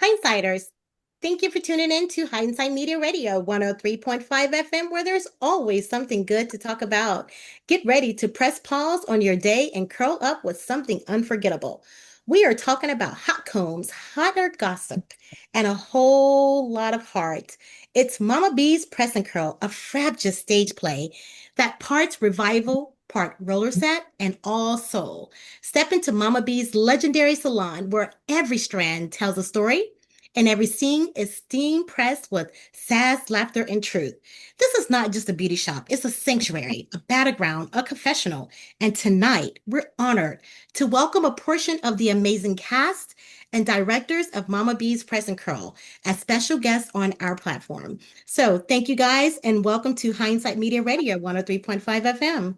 Hindsighters, thank you for tuning in to Hindsight Media Radio 103.5 FM, where there's always something good to talk about. Get ready to press pause on your day and curl up with something unforgettable. We are talking about hot combs, hotter gossip, and a whole lot of heart. It's Mama B's Press and Curl, a fragile stage play that parts revival, part roller set, and all soul. Step into Mama B's legendary salon where every strand tells a story and every scene is steam pressed with sass, laughter, and truth. This is not just a beauty shop, it's a sanctuary, a battleground, a confessional. And tonight, we're honored to welcome a portion of the amazing cast and directors of Mama B's Press and Curl as special guests on our platform. So, thank you guys, and welcome to Hindsight Media Radio 103.5 FM.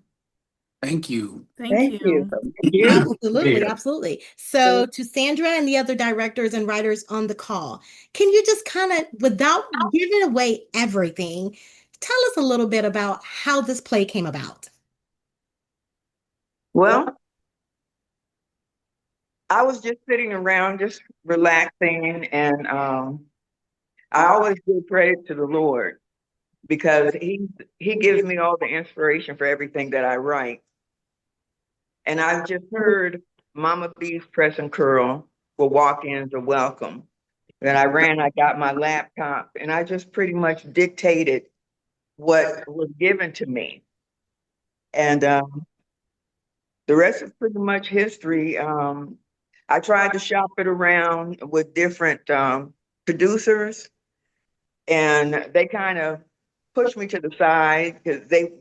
Thank you. Thank you. Thank you. Absolutely, Yeah. absolutely. So, to Sandra and the other directors and writers on the call, can you just kind of, without giving away everything, tell us a little bit about how this play came about? Well, I was just sitting around, just relaxing, and I always give credit to the Lord because He gives me all the inspiration for everything that I write. And I just heard Mama B's Press and Curl for walk-ins are welcome. And I got my laptop, and I just pretty much dictated what was given to me. And the rest is pretty much history. I tried to shop it around with different producers, and they kind of pushed me to the side because they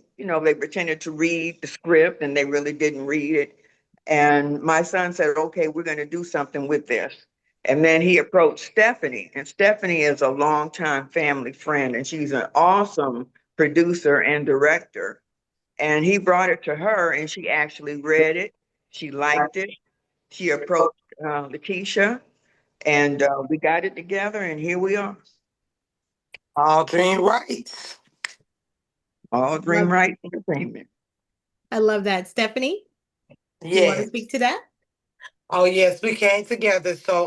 pretended to read the script and they really didn't read it. And my son said, okay, we're going to do something with this. And then he approached Stephanie, and Stephanie is a longtime family friend, and she's an awesome producer and director. And he brought it to her, and she actually read it. She liked it. She approached Lakeisha, and we got it together, and here we are. All dream rights. All Dream Right Entertainment. I love that. Stephanie, you want to Yes. speak to that? Oh yes, we came together. So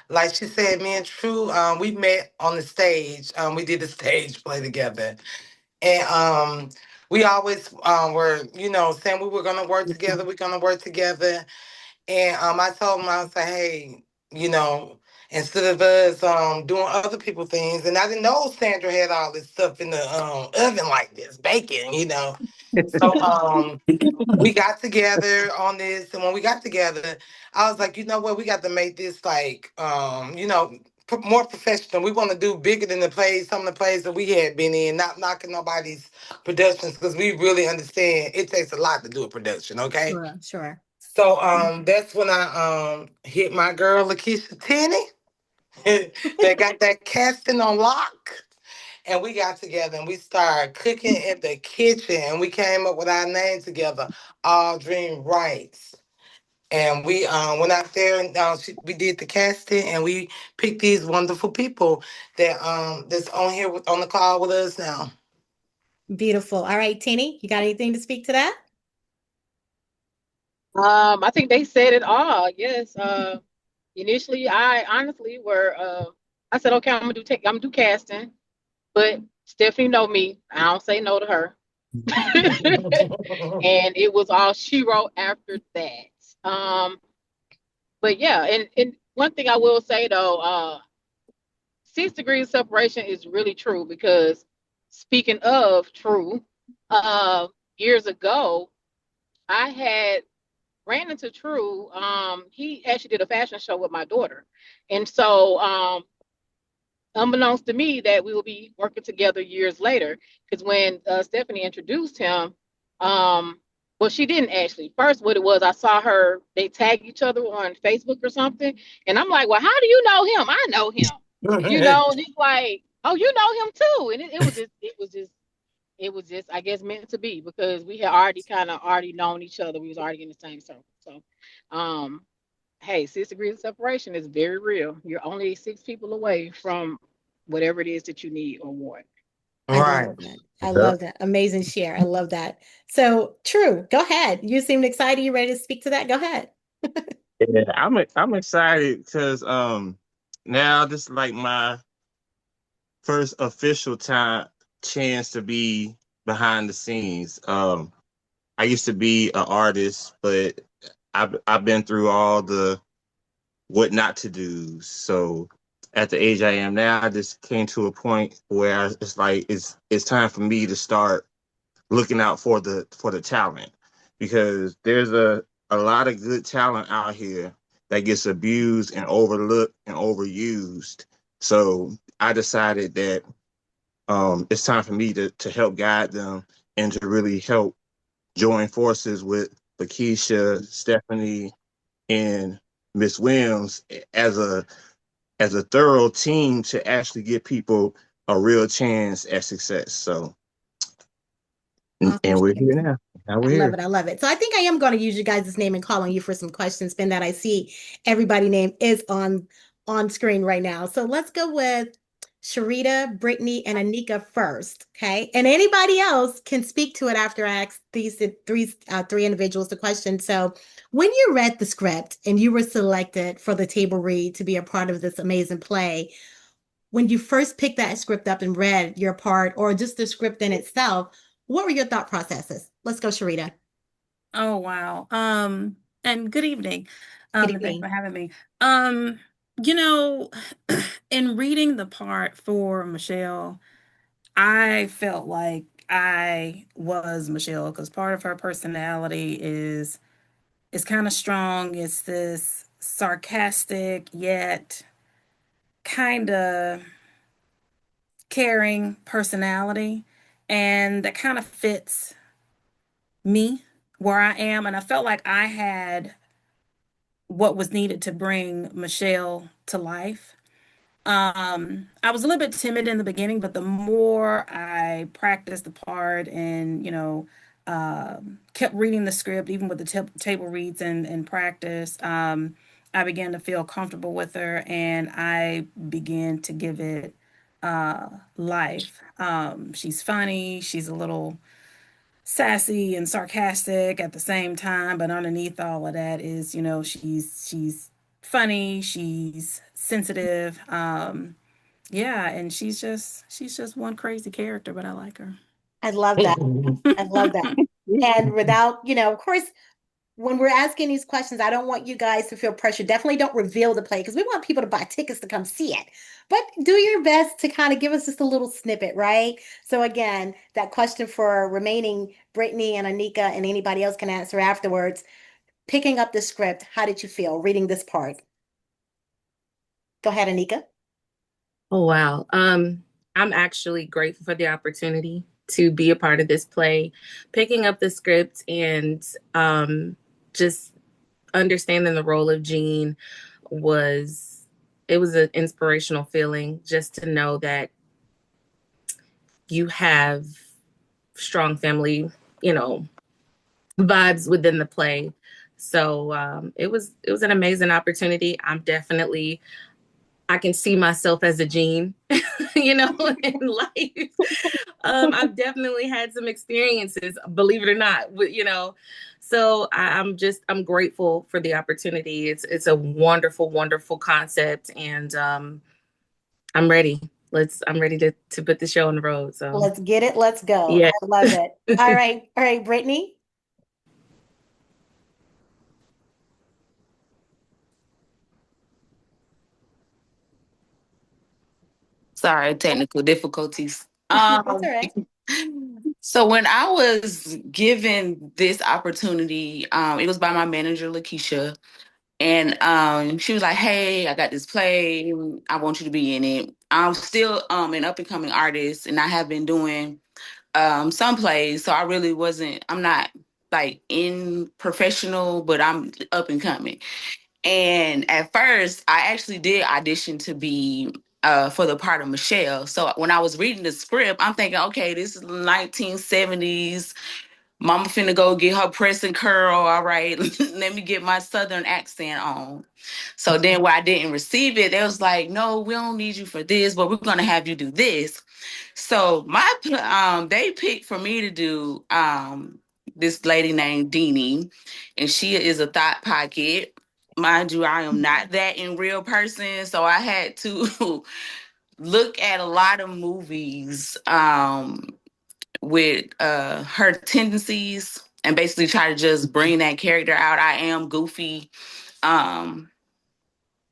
like she said, me and True, we met on the stage. We did a stage play together. And we always were, saying we were gonna work together, we're gonna work together. And I told him, I was like, hey, you know, instead of us doing other people things, and I didn't know Sandra had all this stuff in the oven like this, baking. So we got together on this, and when we got together, I was like, you know what, we got to make this like more professional. We want to do bigger than the plays, some of the plays that we had been in, not knocking nobody's productions, because we really understand it takes a lot to do a production, okay? Sure, sure. So that's when I hit my girl Lakeisha Tenney. They got that casting on lock. And we got together and we started cooking in the kitchen, and we came up with our name together, All Dream Rights. And we went out there and we did the casting, and we picked these wonderful people that's on here on the call with us now. Beautiful. All right, Tinny, you got anything to speak to that? I think they said it all. Yes. Initially, I honestly I said, okay, I'm gonna do casting, but Stephanie know me. I don't say no to her. And it was all she wrote after that. But yeah, and one thing I will say though, 6 degrees of separation is really true, because speaking of true, years ago, I had ran into True. He actually did a fashion show with my daughter. And so, unbeknownst to me, that we will be working together years later. Because when Stephanie introduced him, well, she didn't actually. First, what it was, I saw her, they tag each other on Facebook or something. And I'm like, well, how do you know him? I know him. And he's like, oh, you know him too. And it was just, I guess, meant to be, because we had already known each other. We was already in the same circle. So, hey, 6 degrees of separation is very real. You're only 6 people away from whatever it is that you need or want. Right. I love that. Amazing share. I love that. So, True, go ahead. You seemed excited. You ready to speak to that? Go ahead. Yeah, I'm excited because now this is like my first official chance to be behind the scenes. I used to be an artist, but I've been through all the what not to do. So at the age I am now, I just came to a point where it's like it's time for me to start looking out for the talent, because there's a lot of good talent out here that gets abused and overlooked and overused. So I decided that it's time for me to help guide them and to really help join forces with Lakeisha, Stephanie, and Miss Williams as a thorough team to actually give people a real chance at success. So, Awesome. and we're here now. Now we're I love here. it. I love it. So I think I am going to use you guys' name and call on you for some questions, Ben, that I see everybody name is on screen right now. So let's go with Sharita, Brittany, and Anika first. Okay. And anybody else can speak to it after I ask these three individuals the question. So when you read the script and you were selected for the table read to be a part of this amazing play, when you first picked that script up and read your part or just the script in itself, what were your thought processes? Let's go, Sharita. Oh, wow. And good evening. Good And thanks evening. for having me. Um, you know, in reading the part for Michelle, I felt like I was Michelle because part of her personality is kind of strong. It's this sarcastic yet kind of caring personality, and that kind of fits me where I am. And I felt like I had what was needed to bring Michelle to life. I was a little bit timid in the beginning, but the more I practiced the part and, kept reading the script, even with the table reads and practice, I began to feel comfortable with her and I began to give it life. She's funny, she's a little sassy and sarcastic at the same time, but underneath all of that is, she's funny, she's sensitive. Yeah, and she's just one crazy character, but I like her. I love that. I love that. And without, of course, when we're asking these questions, I don't want you guys to feel pressure. Definitely don't reveal the play because we want people to buy tickets to come see it. But do your best to kind of give us just a little snippet, right? So again, that question for remaining Brittany and Anika and anybody else can answer afterwards. Picking up the script, how did you feel reading this part? Go ahead, Anika. Oh, wow. I'm actually grateful for the opportunity to be a part of this play, picking up the script and just understanding the role of Jean was an inspirational feeling just to know that you have strong family, you know, vibes within the play. So it was an amazing opportunity. I can see myself as a Jean, in life. I've definitely had some experiences, believe it or not, So I'm grateful for the opportunity. It's a wonderful, wonderful concept, and I'm ready. I'm ready to put the show on the road. So Let's get it. Let's go. yeah. I love it. All right. All right, Brittany. Sorry, technical difficulties. That's all right. So when I was given this opportunity, it was by my manager, Lakeisha, and she was like, "Hey, I got this play. I want you to be in it." I'm still an up and coming artist, and I have been doing some plays, so I really wasn't. I'm not like in professional, but I'm up and coming. And at first, I actually did audition to be for the part of Michelle. So when I was reading the script, I'm thinking, okay, this is 1970s. Mama finna go get her press and curl. All right, let me get my Southern accent on. So then when I didn't receive it, they was like, no, we don't need you for this, but we're gonna have you do this. So they picked for me to do this lady named Deanie, and she is a thought pocket. mind you, I am not that in real person, so I had to look at a lot of movies with her tendencies and basically try to just bring that character out. I am goofy um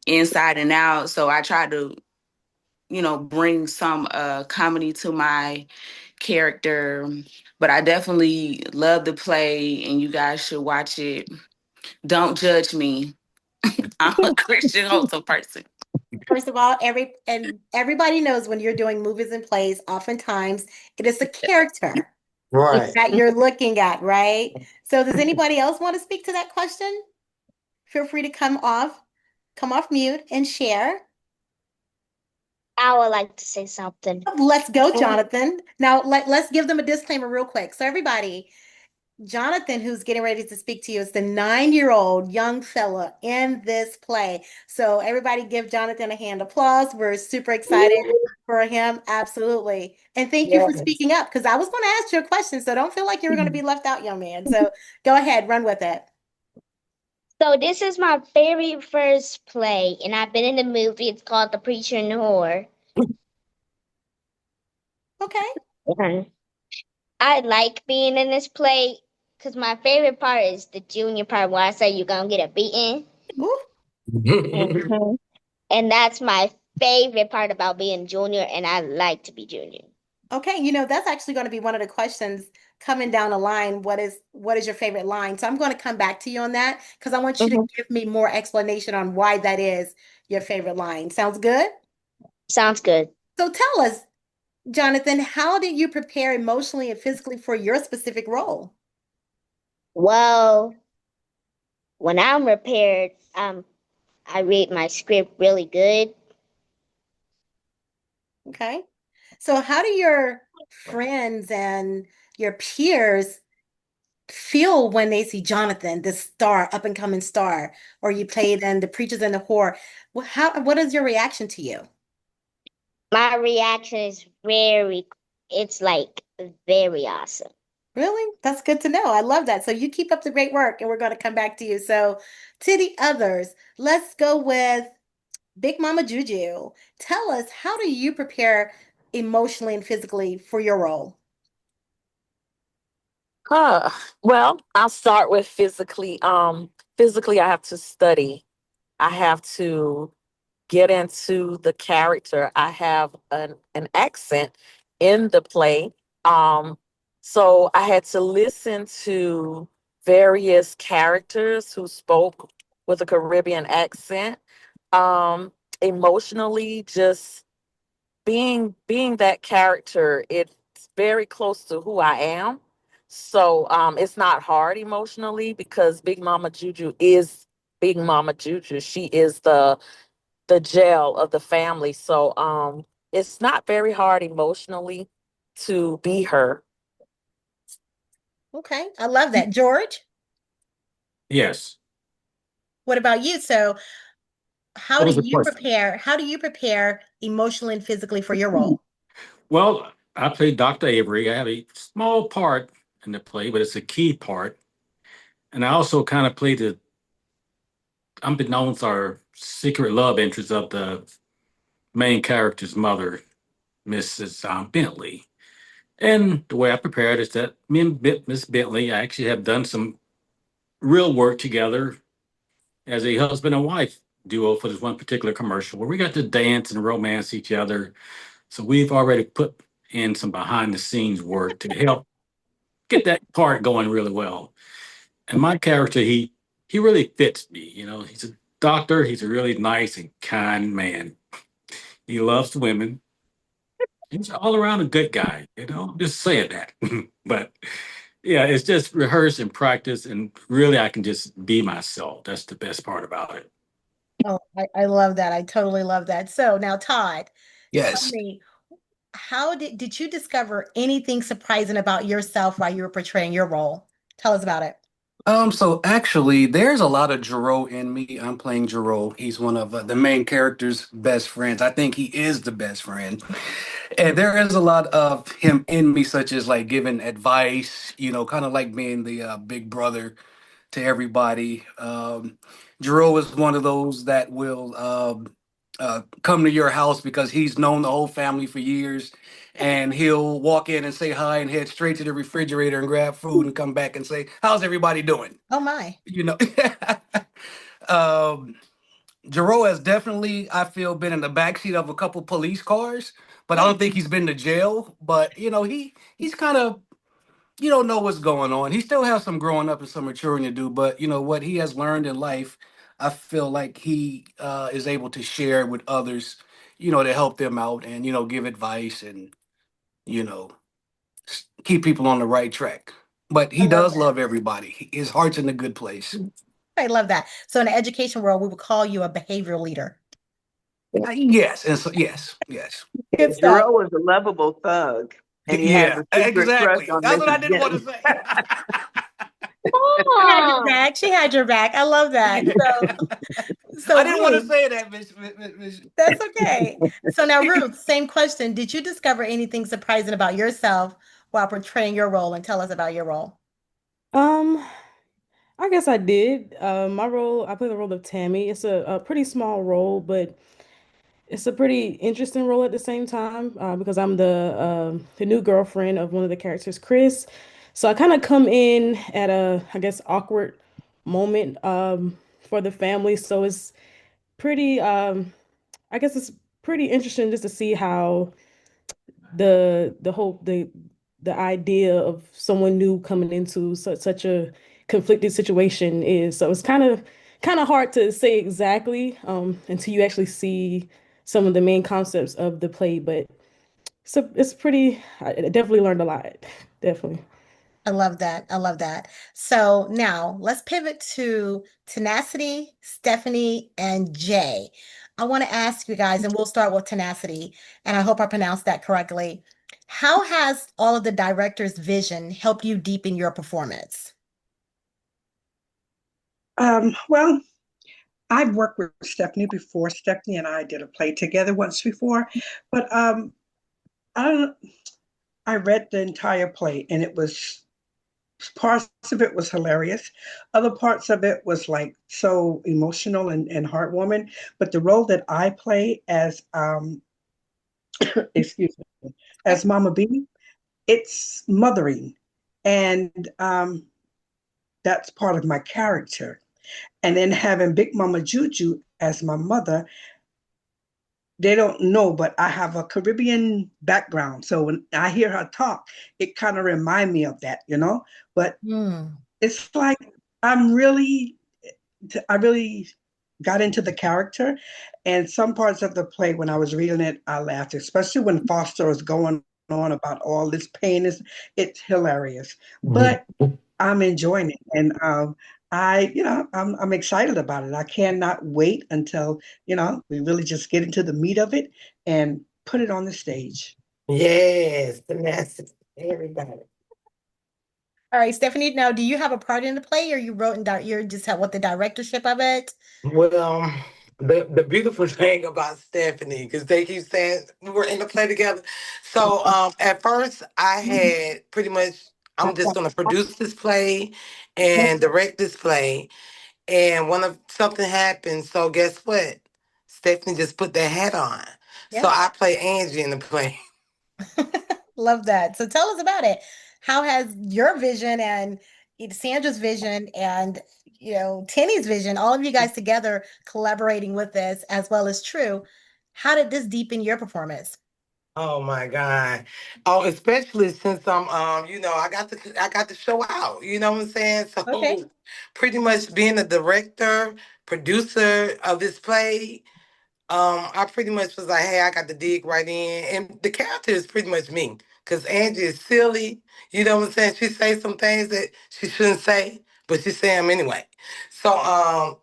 inside and out, so I try to, bring some comedy to my character. But I definitely love the play, and you guys should watch it. Don't judge me. I'm a Christian wholesome person. First of all, everybody knows when you're doing movies and plays, oftentimes it is a character Right. that you're looking at, right? So does anybody else want to speak to that question? Feel free to come off mute and share. I would like to say something. Let's go, Jonathan. Now let's give them a disclaimer real quick. So everybody, Jonathan, who's getting ready to speak to you, is the 9-year-old young fella in this play. So everybody give Jonathan a hand applause. We're super excited for him. Absolutely. And thank you for Yes. speaking up because I was going to ask you a question. So don't feel like you were going to be left out, young man. So go ahead, run with it. So this is my very first play, and I've been in the movie. It's called The Preacher and the Whore. Okay. And I like being in this play because my favorite part is the junior part where I say you're gonna get a beating. Ooh. Mhm. And that's my favorite part about being junior, and I like to be junior. Okay, that's actually going to be one of the questions coming down the line. What is your favorite line? So I'm going to come back to you on that because I want you to give me more explanation on why that is your favorite line. Sounds good? Sounds good. So tell us, Jonathan, how did you prepare emotionally and physically for your specific role? Well, when I'm prepared, I read my script really good. Okay. So how do your friends and your peers feel when they see Jonathan, this star, up and coming star, or you played in The Preachers and the Whore? What is your reaction to you? My reaction is it's like very awesome. Really? That's good to know. I love that. So you keep up the great work, and we're going to come back to you. So to the others, let's go with Big Mama Juju. Tell us, how do you prepare emotionally and physically for your role? Uh, well, I'll start with physically. Physically, I have to study. I have to get into the character. I have an accent in the play. So I had to listen to various characters who spoke with a Caribbean accent. Um, Emotionally, just being that character, it's very close to who I am. So it's not hard emotionally because Big Mama Juju is Big Mama Juju. She is the gel of the family. So it's not very hard emotionally to be her. Okay, I love that. George, Yes. what about you? So how What do was the you question? prepare? How do you prepare emotionally and physically for your role? Well, I played Dr. Avery. I have a small part in the play, but it's a key part. And I also kind of played the unbeknownst or secret love interest of the main character's mother, Mrs. Bentley. And the way I prepared is that me and Miss Bentley, I actually have done some real work together as a husband and wife duo for this one particular commercial where we got to dance and romance each other. So we've already put in some behind the scenes work to help get that part going really well. And my character, he really fits me. He's a doctor. He's a really nice and kind man. He loves women. He's all around a good guy. Just saying that. But yeah, it's just rehearse and practice, and really, I can just be myself. That's the best part about it. Oh, I love that. I totally love that. So now, Todd, tell Yes. me, how did you discover anything surprising about yourself while you were portraying your role? Tell us about it. So actually, there's a lot of Jero in me. I'm playing Jero. He's one of the main character's best friends. I think he is the best friend. And there is a lot of him in me, such as like giving advice, kind of like being the big brother to everybody. Jerome is one of those that will come to your house because he's known the whole family for years, and he'll walk in and say hi and head straight to the refrigerator and grab food and come back and say, "How's everybody doing?" Oh my. You know. um, Jerome has definitely, I feel, been in the backseat of a couple police cars, but I Yeah. don't think he's been to jail. But he's kind of, you don't know what's going on. He still has some growing up and some maturing to do, but what he has learned in life, I feel like he is able to share with others, to help them out and give advice and you know keep people on the right track. But I he love does that. love everybody. His heart's in a good place. I love that. So in the education world, we would call you a behavioral leader. Yes, and so yes. Good stuff. Jerome was a lovable thug, and he has Yeah, a secret crush exactly. on That's what I Mrs. didn't want to Denton. say. She had your Oh, back. She had your back. I love that. So I didn't want to Ruth, say that, Miss. that's okay. So now Ruth, same question. Did you discover anything surprising about yourself while portraying your role? And tell us about your role. Um, I guess I did. My role, I play the role of Tammy. It's a pretty small role, but it's a pretty interesting role at the same time because I'm the new girlfriend of one of the characters, Chris. So I kind of come in at a, I guess, awkward moment for the family. So it's pretty, I guess it's pretty interesting just to see how the whole the idea of someone new coming into such a conflicted situation is. So it's kind of hard to say exactly until you actually see some of the main concepts of the play, but it's pretty. I definitely learned a lot. Definitely. I love that. I love that. So now let's pivot to Tenacity, Stephanie, and Jay. I want to ask you guys, and we'll start with Tenacity, and I hope I pronounced that correctly. How has all of the director's vision helped you deepen your performance? Well, I've worked with Stephanie before. Stephanie and I did a play together once before, but I don't, I read the entire play and it was parts of it was hilarious. Other parts of it was like so emotional and heartwarming. But the role that I play as excuse me, Okay. as Mama B, it's mothering. And that's part of my character. And then having Big Mama Juju as my mother, they don't know, but I have a Caribbean background. So when I hear her talk, it kind of reminds me of that. But Hmm. it's like I'm really, I really got into the character. And some parts of the play, when I was reading it, I laughed, especially when Foster was going on about all this pain. It's hilarious. But I'm enjoying it, and I'm excited about it. I cannot wait until we really just get into the meat of it and put it on the stage. Yes, the message. Everybody. All right, Stephanie, now do you have a part in the play or you wrote and you're just have what the directorship of it? Well, the beautiful thing about Stephanie, because they keep saying we were in the play together. So at first I had pretty much I'm just gonna produce this play and direct this play. And one of something happened. So guess what? Stephanie just put that hat on. So Yep. I play Angie in the play. Love that. So tell us about it. How has your vision and Sandra's vision and Tenny's vision, all of you guys together collaborating with this as well as True, how did this deepen your performance? Oh my God. Oh, especially since I got to show out. You know what I'm saying? Okay. So pretty much being the director, producer of this play, I pretty much was like, hey, I got to dig right in. And the character is pretty much me. Cause Angie is silly. You know what I'm saying? She says some things that she shouldn't say, but she say them anyway. So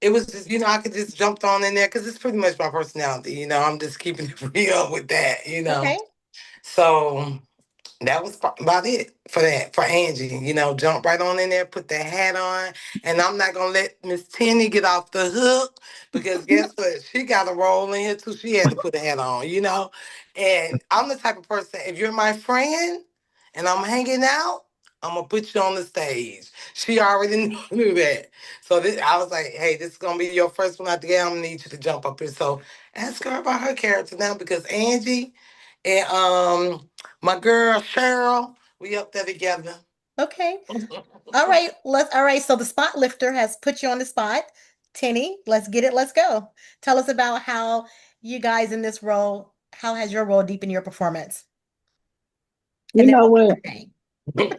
it was just, I could just jump on in there because it's pretty much my personality. I'm just keeping it real with that. Okay. So that was about it for that, for Angie. Jump right on in there, put that hat on. And I'm not going to let Miss Tenny get off the hook because guess what? She got a role in here too. She had to put a hat on. And I'm the type of person, if you're my friend and I'm hanging out, I'm gonna put you on the stage. She already knew that. So I was like, hey, this is gonna be your first one out the gate. I'm gonna need you to jump up here. So ask her about her character now because Angie and my girl Cheryl, we up there together. Okay. All right. So the spot lifter has put you on the spot. Tenny, let's get it. Let's go. Tell us about how you guys in this role, how has your role deepened your performance? You And then know we'll what? get You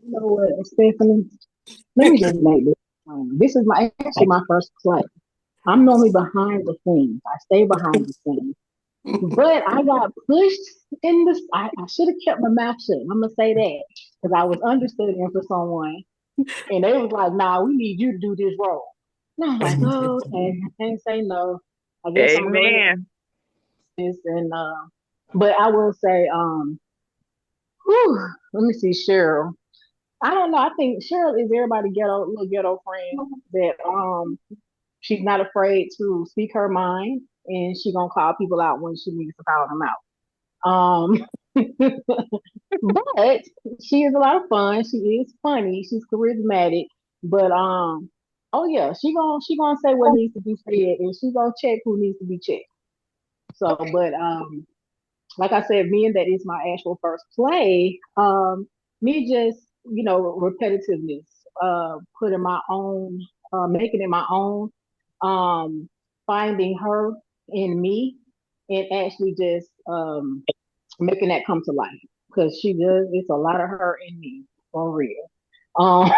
know what, Stephanie? Let me just make this. This is my actually my first play. I'm normally behind the scenes. I stay behind the scenes. But I got pushed in this. I should have kept my mouth shut. I'm gonna say that because I was understudying for someone, and they was like, "Nah, we need you to do this role." And I was like, "Oh, okay." I can't say no. I guess I'm really Amen. this, and but I will say, whew, let me see, Cheryl. I don't know. I think Cheryl is everybody ghetto little ghetto friend that she's not afraid to speak her mind and she gonna call people out when she needs to call them out. But she is a lot of fun. She is funny. She's charismatic. But oh yeah, she gonna say what needs to be said and she gonna check who needs to be checked. So, okay. but like I said, being that is my actual first play, me just, repetitiveness, putting my own, making it my own, um, finding her in me, and actually just making that come to life because she does. It's a lot of her in me for real. Um,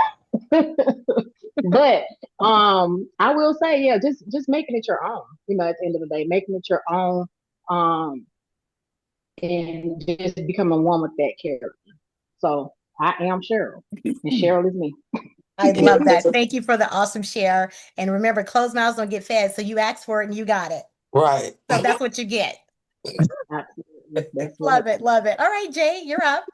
but I will say, yeah, just making it your own. At the end of the day, making it your own. Um, and just becoming one with that character. So I am Cheryl, and Cheryl is me. I love that. Thank you for the awesome share. And remember, closed mouths don't get fed. So you asked for it and you got it. Right. So that's what you get. Absolutely, that's what. Love it. Love it. All right, Jay, you're up.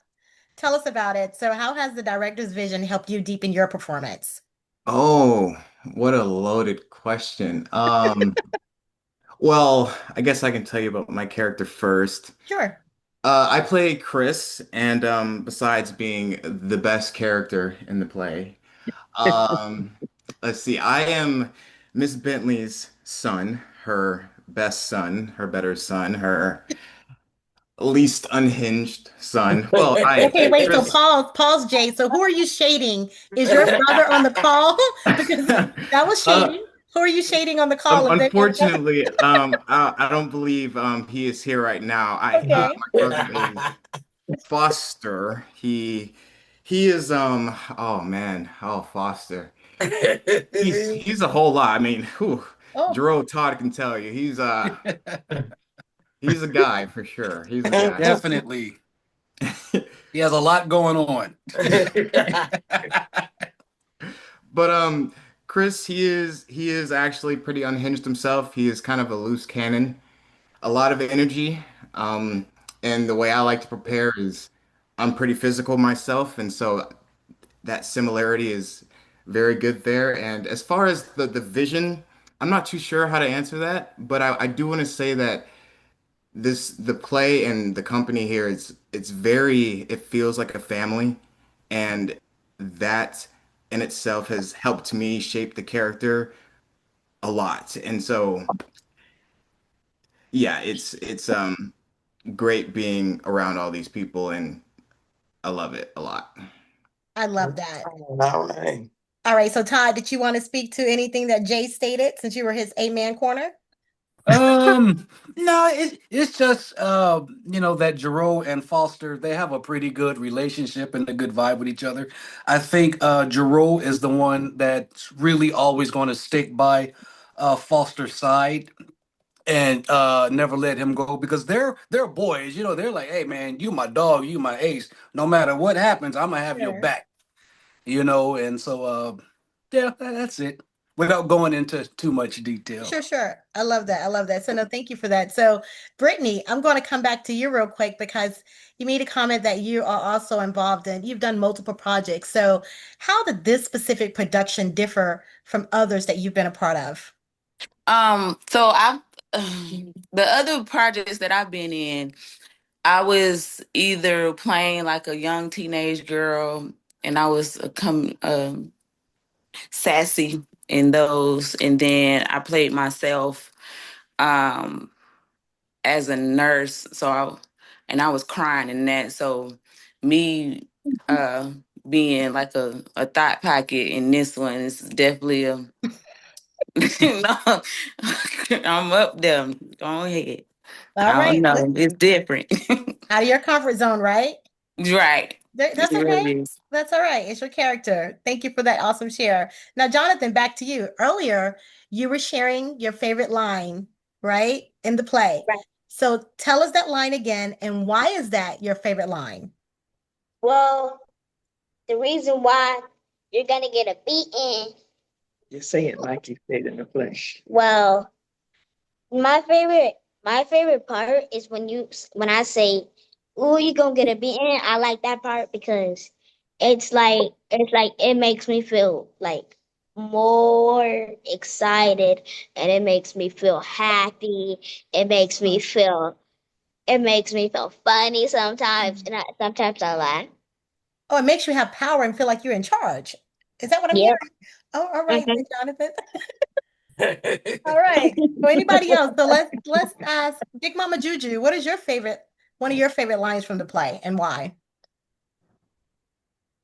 Tell us about it. So, how has the director's vision helped you deepen your performance? Oh, what a loaded question. Well, I guess I can tell you about my character first. Sure. I play Chris, and besides being the best character in the play, um, let's see, I am Miss Bentley's son, her best son, her better son, her least unhinged son. Well, Okay, wait. So Chris. pause, Jay. So who are you shading? Is your brother on the call? Because that was uh, shading. Who are you shading on the call? If Unfortunately, I don't believe he is here right now. okay. My brother is Foster. He is oh man, oh Foster. He's a whole lot. I mean, whew, Oh, Jerome Todd can tell you. He's a guy for sure. He's a guy. Definitely. He has a lot going on. But Chris, he is actually pretty unhinged himself. He is kind of a loose cannon, a lot of energy. Um, and the way I like to prepare is I'm pretty physical myself, and so that similarity is very good there. And as far as the vision, I'm not too sure how to answer that, but I do want to say that the play and the company here it's very it feels like a family, and that in itself has helped me shape the character a lot. And so yeah, it's great being around all these people, and I love it a lot. I love that. All right. All right. So, Todd, did you want to speak to anything that Jay stated since you were his A-man corner? No, it's just that Jerome and Foster, they have a pretty good relationship and a good vibe with each other. I think Jerome is the one that's really always going to stick by Foster's side and never let him go because they're boys. They're like, hey man, you my dog, you my ace. No matter what happens, I'm gonna have your Sure. back. And so yeah, that's it. Without going into too much detail. Sure, sure. I love that. I love that. So, no, thank you for that. So, Brittany, I'm going to come back to you real quick because you made a comment that you are also involved in. You've done multiple projects. So, how did this specific production differ from others that you've been a part of? So I've the other projects that I've been in, I was either playing like a young teenage girl, and I was sassy in those, and then I played myself um, as a nurse. And I was crying in that. So me uh, being like a thought pocket in this one is definitely a no. I'm up there. Go ahead. All I don't right. know. It's different. Out of your comfort zone, right? Right. It That's okay. really is. That's all right. It's your character. Thank you for that awesome share. Now, Jonathan, back to you. Earlier, you were sharing your favorite line, right? In the play. Right. So tell us that line again, and why is that your favorite line? Well, the reason why you're gonna get a beating. Just say it like you said in the flesh. Well, my favorite part is when I say, "Ooh, you gonna get a beating." I like that part because it's like it makes me feel like more excited, and it makes me feel happy. It makes me feel it makes me feel funny sometimes, and sometimes I laugh. Oh, it makes you have power and feel like you're in charge. Is that what I'm Yep. hearing? Oh, all right, Hmm. then, Jonathan. All right. For anybody else, so let's ask Big Mama Juju, what is your favorite, one of your favorite lines from the play, and why?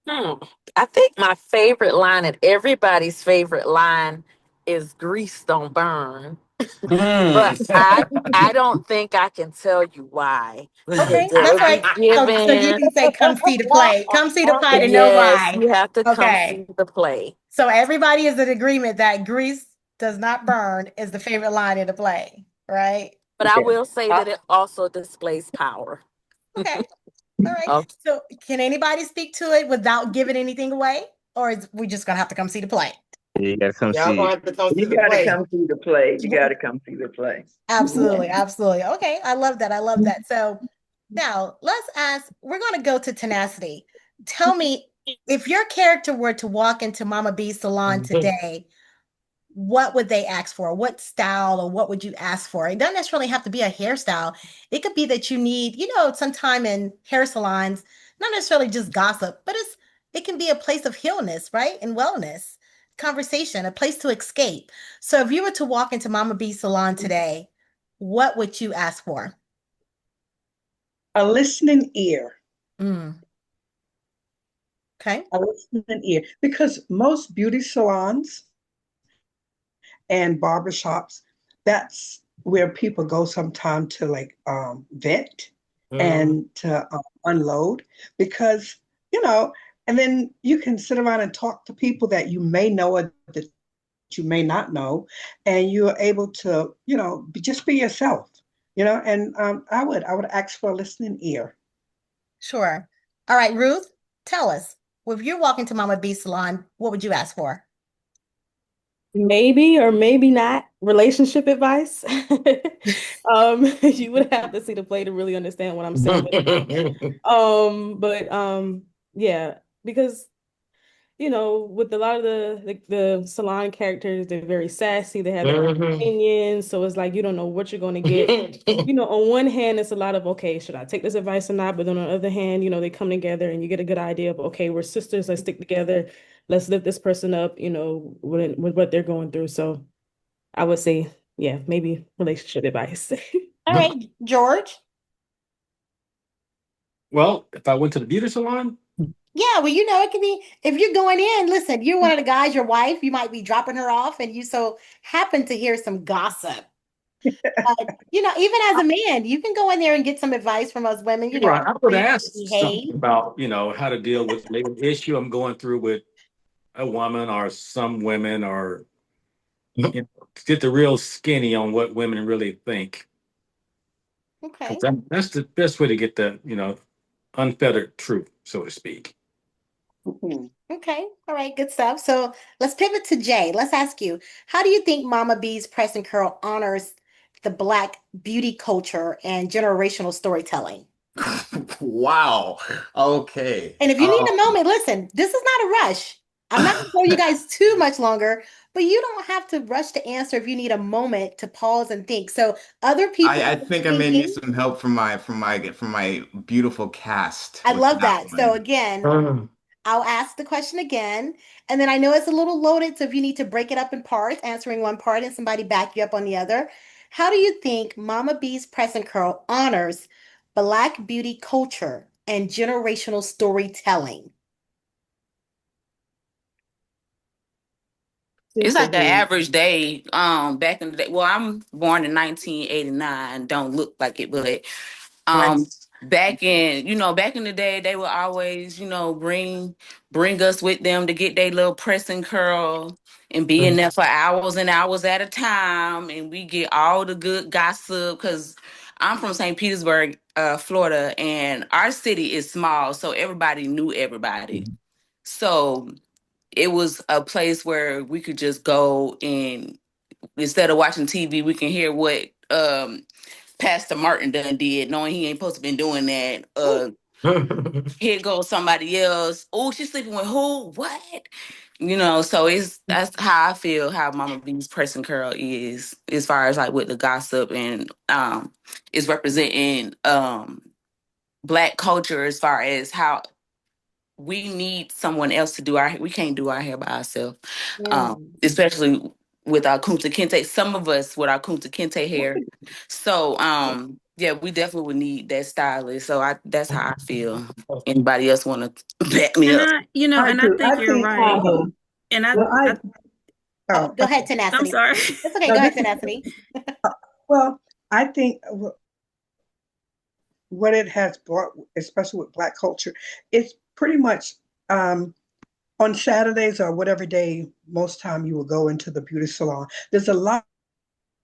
Hmm. I think my favorite line and everybody's favorite line is "Grease don't burn," but I don't think I can tell you why. Okay, that's It'll right. be So you given. can say, "Come see the play." Come see the play to know Yes, why. you have to come Okay. see the play. So everybody is in agreement that grease does not burn is the favorite line in the play, right? But I Yeah. will say that it also displays power. Okay. All right. Okay. So can anybody speak to it without giving anything away? Or is we just gonna have to come see the play? You gotta come Y'all see gonna it. have to come You to the got to play. come see the play. You got to come see the play. Absolutely, absolutely. Okay, I love that. I love that. So now let's ask, we're gonna go to tenacity. Tell me, if your character were to walk into Mama B's salon today, what would they ask for? What style or what would you ask for? It doesn't necessarily have to be a hairstyle. It could be that you need, some time in hair salons, not necessarily just gossip, but it can be a place of healness, right? And wellness, conversation, a place to escape. So if you were to walk into Mama B's salon today, what would you ask for? A listening ear. Mm, okay. A listening ear. Because most beauty salons and barbershops, that's where people go sometime to like vent and to unload because, you know, and then you can sit around and talk to people that you may know or that you may not know, and you're able to, just be yourself, and I would ask for a listening ear. Sure. All right, Ruth, tell us, if you're walking to Mama B's salon, what would you ask for? Maybe or maybe not relationship advice. You would have to see the play to really understand what I'm saying. But yeah, because with a lot of the salon characters, they're very sassy. They have their own opinions, so it's like you don't know what you're going to get. On one hand, it's a lot of, okay, should I take this advice or not? But then on the other hand, they come together and you get a good idea of, okay, we're sisters. Let's stick together. Let's lift this person up. With what they're going through. So I would say, yeah, maybe relationship advice. All right, George. Well, if I went to the beauty salon, Yeah, well, it can be if you're going in, listen, you're one of the guys, your wife, you might be dropping her off, and you so happen to hear some gossip. Even as a man, you can go in there and get some advice from us women, right, I would how you ask something behave. about, how to deal with maybe an issue I'm going through with a woman or some women, or get the real skinny on what women really think. Okay. Because that's the best way to get the, unfettered truth, so to speak. Mhm. Okay. All right. Good stuff. So let's pivot to Jay. Let's ask you, how do you think Mama B's Press and Curl honors the Black beauty culture and generational storytelling? Wow. Okay. And if you need a moment, listen, this is not a rush. I'm not going to hold you guys too much longer, but you don't have to rush to answer if you need a moment to pause and think. So other people I are think I may need thinking. some help from my beautiful cast I with love that that. So one. again, I'll ask the question again, and then I know it's a little loaded, so if you need to break it up in parts, answering one part and somebody back you up on the other. How do you think Mama B's Press and Curl honors Black beauty culture and generational storytelling? It's like an Sisterhood. average day. Back in the day. Well, I'm born in 1989. Don't look like it, but Right. um, back in the day, they would always, bring us with them to get their little press and curl and be in there for hours and hours at a time, and we get all the good gossip because I'm from St. Petersburg, Florida, and our city is small, so everybody knew everybody. So it was a place where we could just go, and instead of watching TV, we can hear what Pastor Martin done did, knowing he ain't supposed to been doing that. Here goes somebody else. Oh, she's sleeping with who? What? So that's how I feel how Mama B's Press and Curl is, as far as like with the gossip, and is representing Black culture, as far as how we need someone else to do our hair. We can't do our hair by ourselves, Mm. especially with our Kunta Kinte. Some of us with our Kunta Kinte hair. So, yeah, we definitely would need that stylist. So that's how I feel. Anybody else want to back me And up? I and I do. I think you're think, right. And well, Oh, go ahead, okay. I'm Tenacity. sorry. It's okay. Now Go this ahead, is, Tenacity. well, I think what it has brought, especially with Black culture, it's pretty much um, on Saturdays or whatever day, most time you will go into the beauty salon. There's a lot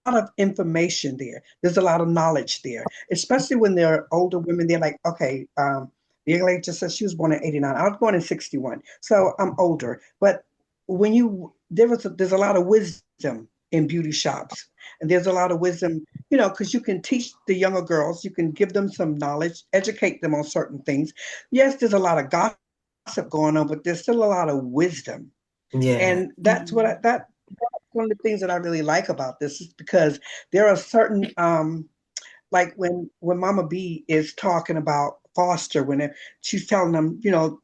of information there. There's a lot of knowledge there, especially when there are older women. They're like, okay, the young lady just said she was born in '89. I was born in '61, so I'm older. But when there's a lot of wisdom in beauty shops, and there's a lot of wisdom, because you can teach the younger girls, you can give them some knowledge, educate them on certain things. Yes, there's a lot of gossip going on, but there's still a lot of wisdom, Yeah. and that's what that's one of the things that I really like about this is because there are certain like when Mama B is talking about Foster, she's telling them,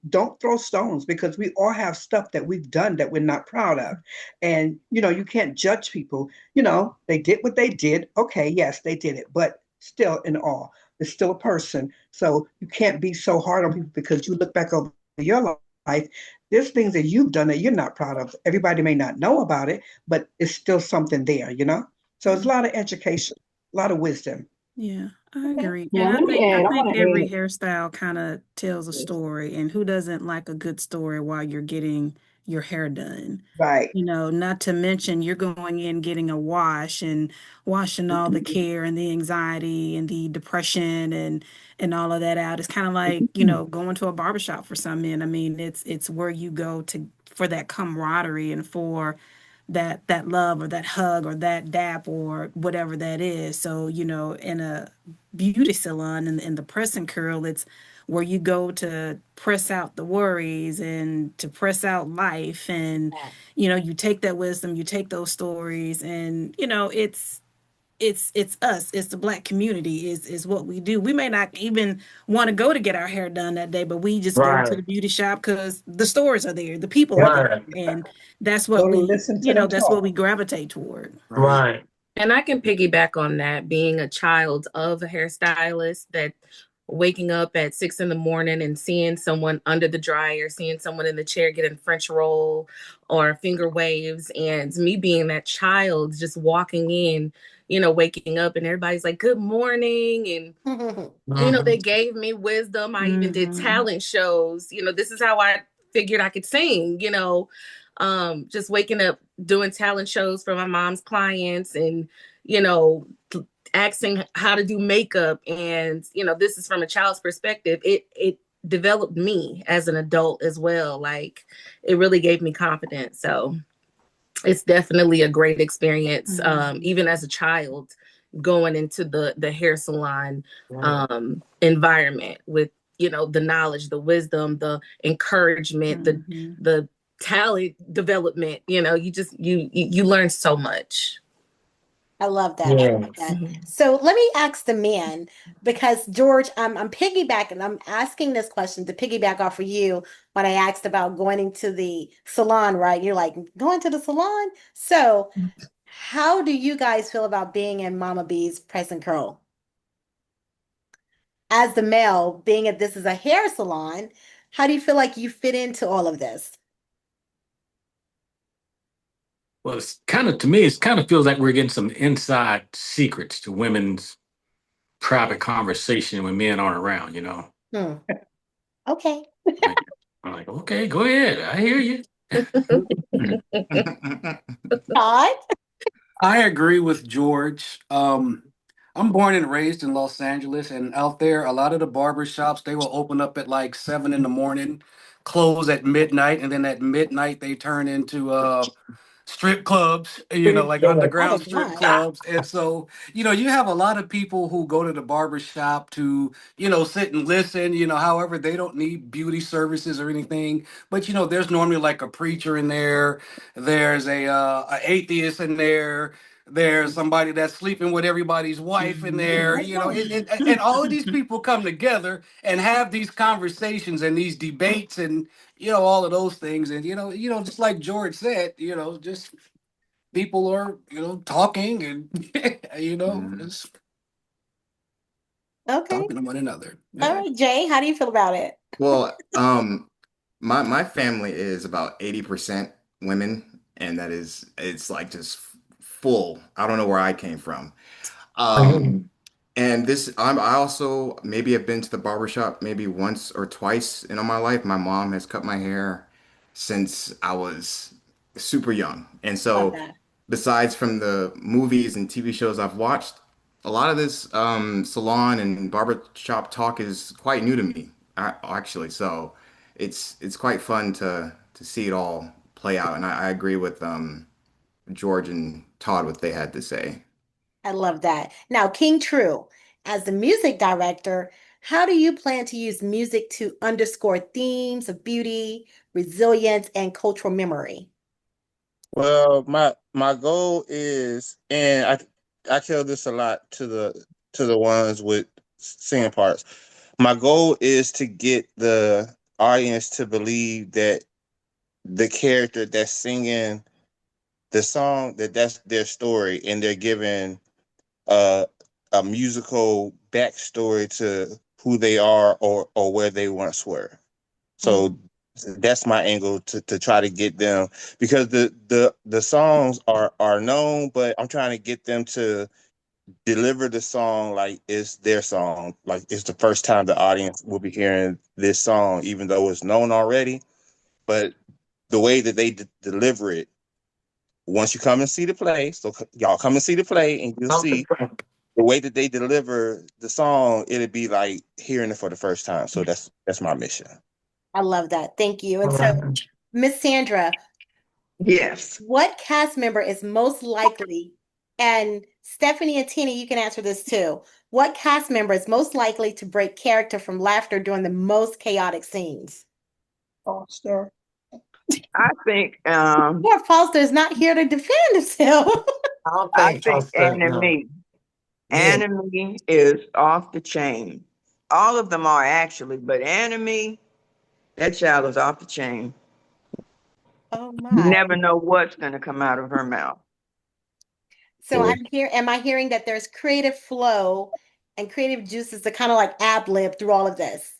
don't throw stones because we all have stuff that we've done that we're not proud of. And you can't judge people. They did what they did. Okay, yes, they did it, but still in all, they're still a person. So you can't be so hard on people because you look back over your life. There's things that you've done that you're not proud of. Everybody may not know about it, but it's still something there. So it's a lot of education, a lot of wisdom. Yeah, I agree. And Now let me I add. I think want to every add hairstyle kind of tells a this. story, and who doesn't like a good story while you're getting your hair done? Right. Not to mention you're going in getting a wash and washing all the care and the anxiety and the depression and all of that out. It's kind of like, going to a barbershop for some men. I mean, it's where you go to for that camaraderie and for that love or that hug or that dap or whatever that is. So, in a beauty salon in the press and curl, it's where you go to press out the worries and to press out life. And, you take that wisdom, you take those stories, and, it's us, it's the Black community is what we do. We may not even want to go to get our hair done that day, but we just go to Right. the beauty shop because the stores are there, the people are there, Right. and that's what Go to we listen to them that's what talk. we gravitate toward. Right. Right. And I can piggyback on that, being a child of a hairstylist, that waking up at 6 in the morning and seeing someone under the dryer, seeing someone in the chair getting French roll or finger waves, and me being that child just walking in, waking up and everybody's like, good morning. And they gave me wisdom. I even did Mm-hmm. talent shows. This is how I figured I could sing, just waking up doing talent shows for my mom's clients and, you know, asking how to do makeup. And, this is from a child's perspective. It developed me as an adult as well. Like, it really gave me confidence. So it's definitely a great experience, even as a child, going into the hair salon environment with the knowledge, the wisdom, the encouragement, the talent development. You learn so much. I love that. I love that. So let me ask the man, because George, I'm piggybacking. I'm asking this question to piggyback off of you when I asked about going into the salon, right? You're like, going to the salon? So how do you guys feel about being in Mama B's Press and Curl? As the male, being that this is a hair salon, how do you feel like you fit into all of this? Well, it's kind of, to me, it kind of feels like we're getting some inside secrets to women's private conversation when men aren't around, you know? Hmm. Okay. Like, I'm like, okay, go ahead. I hear you. Todd? I agree with George. I'm born and raised in Los Angeles, and out there, a lot of the barber shops, they will open up at like 7 in the morning, close at midnight, and then at midnight they turn into strip clubs, like Oh underground strip my. clubs. And so, you have a lot of people who go to the barber shop to, sit and listen, however, they don't need beauty services or anything. But, there's normally like a preacher in there, there's a atheist in there. There's somebody that's sleeping with everybody's wife in there, and all of these people come together and have these conversations and these debates and all of those things. And just like George said, just people are, talking and just Okay. talking to one another. All Yeah. right, Jay, how do you feel about it? Well, my family is about 80% women, and it's like just full. I don't know where I came from. And I also maybe have been to the barbershop maybe once or twice in all my life. My mom has cut my hair since I was super young. And Love so that. besides from the movies and TV shows I've watched, a lot of this salon and barbershop talk is quite new to me, actually. So it's quite fun to see it all play out. And I agree with George and Todd what they had to say. I love that. Now, King True, as the music director, how do you plan to use music to underscore themes of beauty, resilience, and cultural memory? Well, my goal is, and I tell this a lot to the ones with singing parts. My goal is to get the audience to believe that the character that's singing the song, that's their story, and they're giving uh, a musical backstory to who they are or where they once were. Mm, So that's my angle to try to get them, because the songs are known, but I'm trying to get them to deliver the song like it's their song, like it's the first time the audience will be hearing this song, even though it's known already. But the way that they deliver it, once you come and see the play, so y'all come and see the play, and you'll see the way that they deliver the song. It'll be like hearing it for the first time. So that's my mission. I love that. Thank you. And so, Miss Sandra, Yes. what cast member is most likely, and Stephanie and Tina, you can answer this too. What cast member is most likely to break character from laughter during the most chaotic scenes? Foster. I think Poor Foster is not here to defend himself. I don't I think think Foster, no. enemy. Yeah. Enemy is off the chain. All of them are actually, but enemy, that child is off the chain. Oh You my. never know what's going to come out of her mouth. So am I hearing that there's creative flow and creative juices to kind of like ad lib through all of this?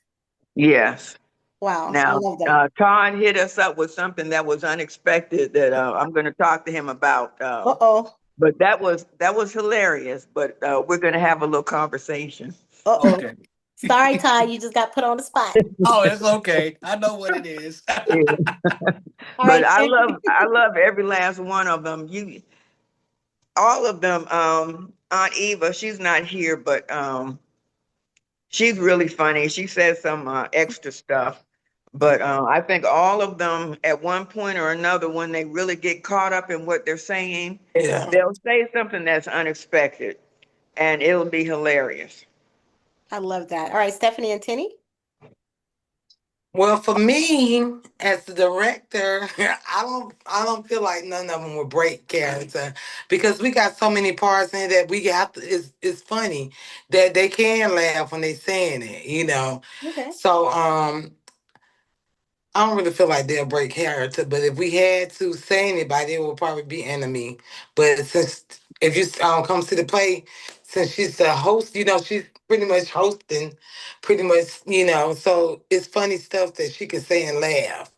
Yes. Wow, I Now, love that. Todd hit us up with something that was unexpected that I'm going to talk to him about. Uh-oh. But that was hilarious. But we're going to have a little conversation. Uh-oh. Okay. Sorry, Ty, you just got put on the spot. Oh, it's okay. I know what it is. Yeah. All But right, I Stephanie. love I love every last one of them. All of them. Aunt Eva, she's not here, but she's really funny. She says some extra stuff. But I think all of them, at one point or another, when they really get caught up in what they're saying, Yeah. they'll say something that's unexpected, and it'll be hilarious. I love that. All right, Stephanie and Tinny. Well, for me, as the director, I don't feel like none of them will break character because we got so many parts in it that we have to. It's funny that they can laugh when they saying it. Okay. So I don't really feel like they'll break character, but if we had to say anybody, it would probably be Enemy. But since if you come see the play, since she's the host, she's pretty much hosting, pretty much, so it's funny stuff that she can say and laugh,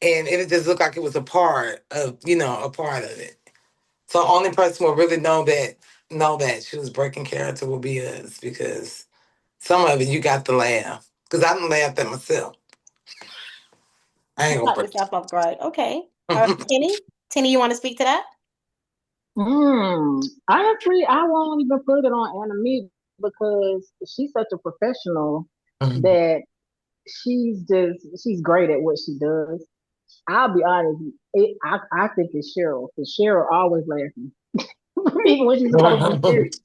and it just looked like it was a part of it. So only person will really know that she was breaking character will be us because some of it you got to laugh because I didn't laugh at myself. I You ain't gonna got break. yourself up right. Okay. All right, Tenny. Tenny, you want to speak to that? Honestly, I won't even put it on Anime because she's such a professional that she's great at what she does. I'll be honest, I think it's Cheryl because Cheryl always laughing, even when she's supposed to be serious.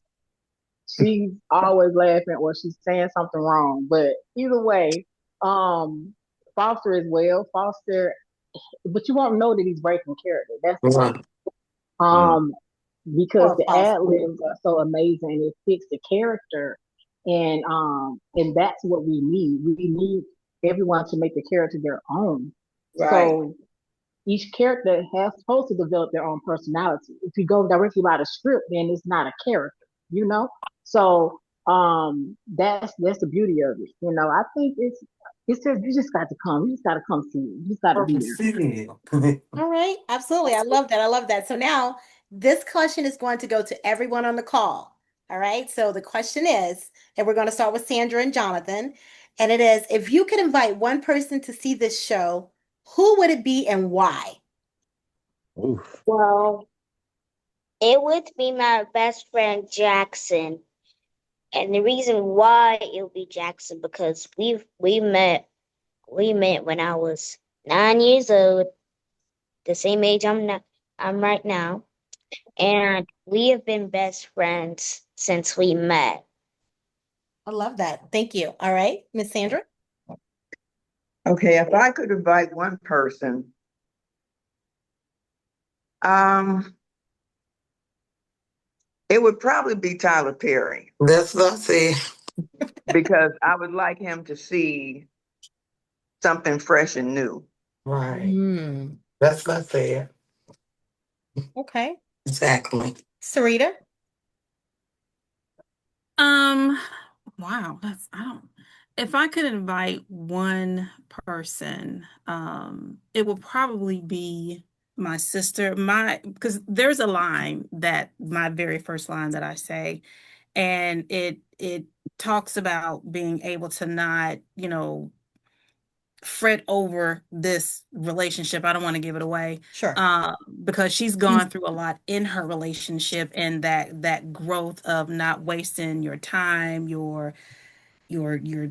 She's always laughing or she's saying something wrong. But either way, um, Foster as well. Foster, but you won't know that he's breaking character. That's the Right. thing. Um, because Poor the Foster. ad libs are so amazing and it fits the character, and that's what we need. We need everyone to make the character their own. Right. So each character has supposed to develop their own personality. If you go directly by the script, then it's not a character, you know. So that's the beauty of it. I think it's just you just got to come. You just got to come see it. You just got to be there. All right. Absolutely. I love that. I love that. So now this question is going to go to everyone on the call. All right. So the question is, and we're going to start with Sandra and Jonathan. And it is, if you could invite one person to see this show, who would it be and why? Oof. Well, it would be my best friend Jackson. And the reason why it would be Jackson because we met when I was 9 years old, the same age I'm right now, and we have been best friends since we met. I love that. Thank you. All right. Miss Sandra? Okay, if I could invite one person, um, it would probably be Tyler Perry That's what I said. because I would like him to see something fresh and new. Right. Hmm. That's what I said. Okay. Exactly. Sarita? Um, wow, that's I don't if I could invite one person, it would probably be my sister. Because there's a line that my very first line that I say, and it talks about being able to not, fret over this relationship. I don't want to give it away. Sure. Because she's gone through a lot in her relationship and that growth of not wasting your time, your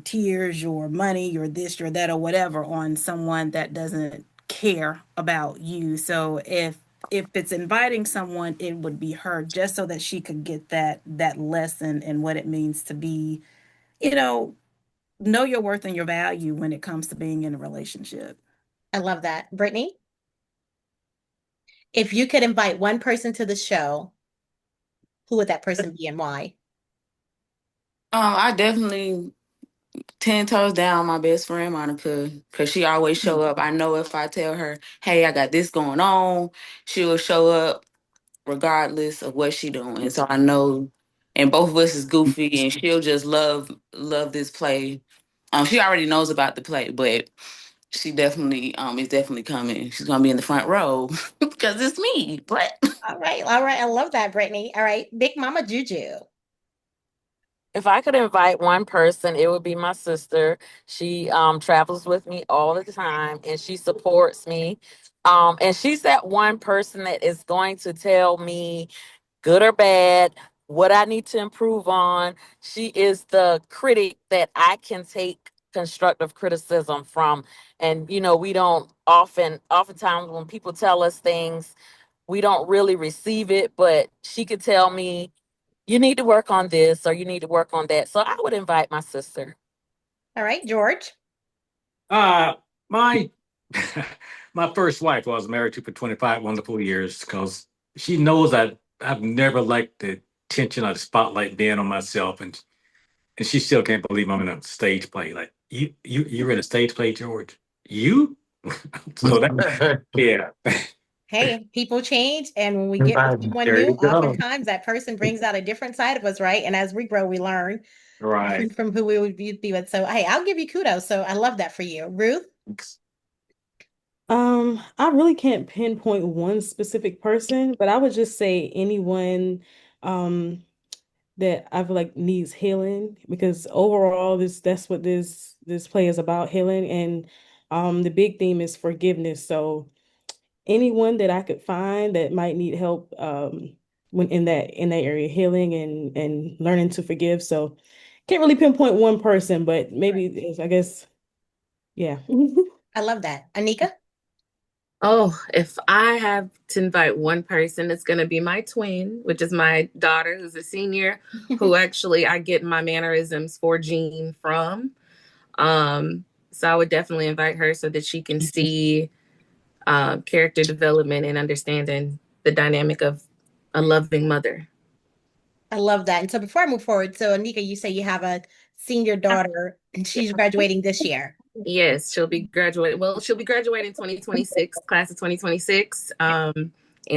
tears, your money, your this, your that, or whatever on someone that doesn't care about you. So if it's inviting someone, it would be her just so that she could get that lesson and what it means to be, you know your worth and your value when it comes to being in a relationship. I love that. Brittany? If you could invite one person to the show, who would that person be and why? I definitely 10 toes down my best friend Monica because she always show up. I know if I tell her, hey, I got this going on, she will show up regardless of what she doing. So I know, and both of us is goofy, and she'll just love this play. She already knows about the play, but she definitely is definitely coming. She's gonna be in the front row because it's me. But All right. All right. I love that, Brittany. All right. Big Mama Juju. If I could invite one person, it would be my sister. She travels with me all the time and she supports me. And she's that one person that is going to tell me, good or bad, what I need to improve on. She is the critic that I can take constructive criticism from. And, we don't oftentimes when people tell us things, we don't really receive it, but she could tell me, you need to work on this or you need to work on that. So I would invite my sister. All right. George. Uh, my my first wife I was married to for 25 wonderful years because she knows I've never liked the attention or the spotlight being on myself, and she still can't believe I'm in a stage play. Like you're in a stage play, George. You? So that yeah. Hey, people change, and when we get with someone There new, you go. oftentimes that person brings out a different side of us, right? And as we grow, we learn Right. from who we would be with. So, hey, I'll give you kudos. So I love that for you. Ruth? I really can't pinpoint one specific person, but I would just say anyone um that I feel like needs healing because overall that's what this play is about, healing, and the big theme is forgiveness. So anyone that I could find that might need help when in that area, healing and learning to forgive. So can't really pinpoint one person, but maybe I guess yeah. I love that. Anika? Oh, if I have to invite one person, it's going to be my twin, which is my daughter, who's a senior, who actually I get my mannerisms for Jean from. So I would definitely invite her so that she can see character development and understanding the dynamic of a loving mother. I love that. And so before I move forward, so Anika, you say you have a senior daughter and she's graduating this year. Yes, she'll be graduating. Well, she'll be graduating 2026, class of 2026. And